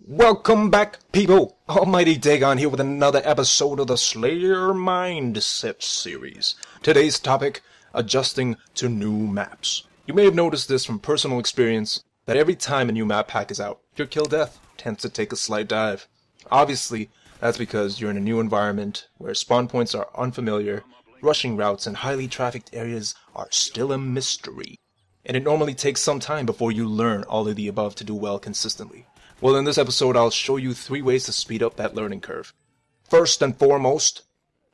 Welcome back, people! Almighty Dagon here with another episode of the Slayer Mindset series. Today's topic, adjusting to new maps. You may have noticed this from personal experience, that every time a new map pack is out, your kill death tends to take a slight dive. Obviously, that's because you're in a new environment where spawn points are unfamiliar, rushing routes and highly trafficked areas are still a mystery. And it normally takes some time before you learn all of the above to do well consistently. Well, in this episode, I'll show you 3 ways to speed up that learning curve. First and foremost,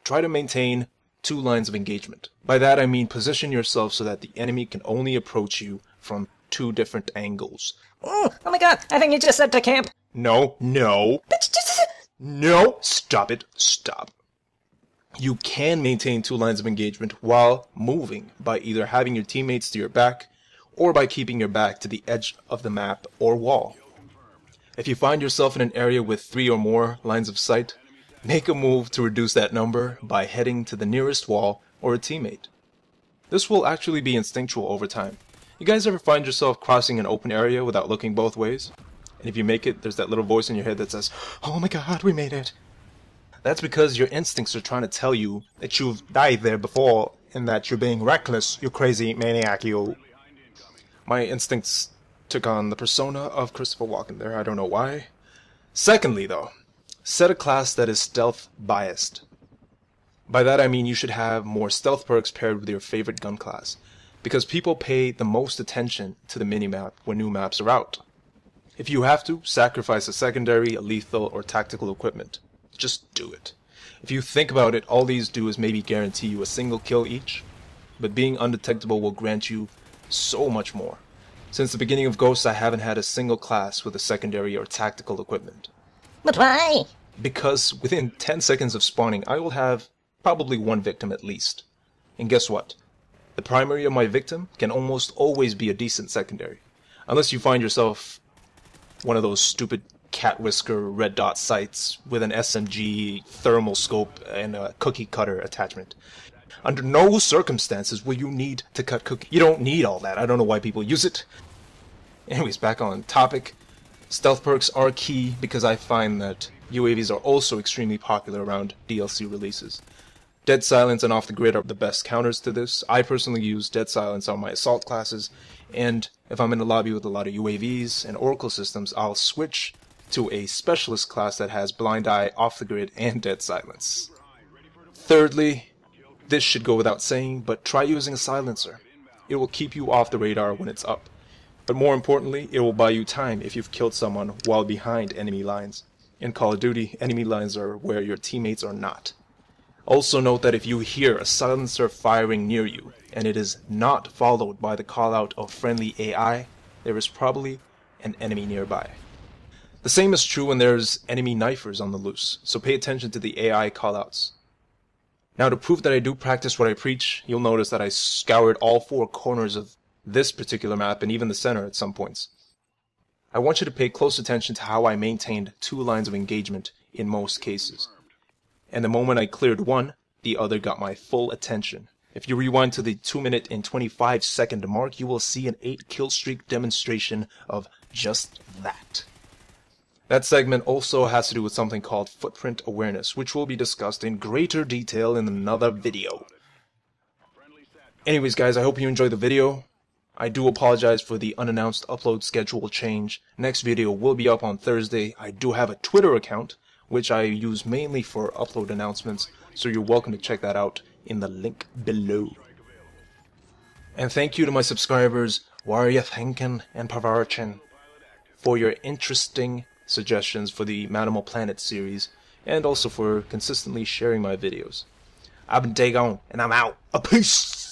try to maintain 2 lines of engagement. By that I mean position yourself so that the enemy can only approach you from 2 different angles. Oh my god, I think you just said to camp. No. Stop it. Stop. You can maintain 2 lines of engagement while moving by either having your teammates to your back or by keeping your back to the edge of the map or wall. If you find yourself in an area with 3 or more lines of sight, make a move to reduce that number by heading to the nearest wall or a teammate. This will actually be instinctual over time. You guys ever find yourself crossing an open area without looking both ways? And if you make it, there's that little voice in your head that says, "Oh my god, we made it." That's because your instincts are trying to tell you that you've died there before and that you're being reckless, you crazy maniac, you. My instincts took on the persona of Christopher Walken there, I don't know why. Secondly though, set a class that is stealth biased. By that I mean you should have more stealth perks paired with your favorite gun class, because people pay the most attention to the minimap when new maps are out. If you have to, sacrifice a secondary, a lethal, or tactical equipment. Just do it. If you think about it, all these do is maybe guarantee you a single kill each, but being undetectable will grant you so much more. Since the beginning of Ghosts, I haven't had a single class with a secondary or tactical equipment. But why? Because within 10 seconds of spawning, I will have probably 1 victim at least. And guess what? The primary of my victim can almost always be a decent secondary. Unless you find yourself one of those stupid cat whisker red dot sights with an SMG, thermal scope, and a cookie cutter attachment. Under no circumstances will you need to cut cookie. You don't need all that. I don't know why people use it. Anyways, back on topic. Stealth perks are key because I find that UAVs are also extremely popular around DLC releases. Dead Silence and Off the Grid are the best counters to this. I personally use Dead Silence on my assault classes, and if I'm in a lobby with a lot of UAVs and Oracle systems, I'll switch to a specialist class that has Blind Eye, Off the Grid, and Dead Silence. Thirdly, this should go without saying, but try using a silencer. It will keep you off the radar when it's up. But more importantly, it will buy you time if you've killed someone while behind enemy lines. In Call of Duty, enemy lines are where your teammates are not. Also note that if you hear a silencer firing near you, and it is not followed by the call-out of friendly AI, there is probably an enemy nearby. The same is true when there's enemy knifers on the loose, so pay attention to the AI callouts. Now, to prove that I do practice what I preach, you'll notice that I scoured all 4 corners of this particular map and even the center at some points. I want you to pay close attention to how I maintained 2 lines of engagement in most cases. And the moment I cleared one, the other got my full attention. If you rewind to the 2-minute and 25-second mark, you will see an 8 kill streak demonstration of just that. That segment also has to do with something called footprint awareness, which will be discussed in greater detail in another video. Anyways guys, I hope you enjoyed the video. I do apologize for the unannounced upload schedule change. Next video will be up on Thursday. I do have a Twitter account, which I use mainly for upload announcements, so you're welcome to check that out in the link below. And thank you to my subscribers, Warrior Thinkin and Pavarchin, for your interesting suggestions for the Manimal Planet series, and also for consistently sharing my videos. I've been Dagon, and I'm out. A peace!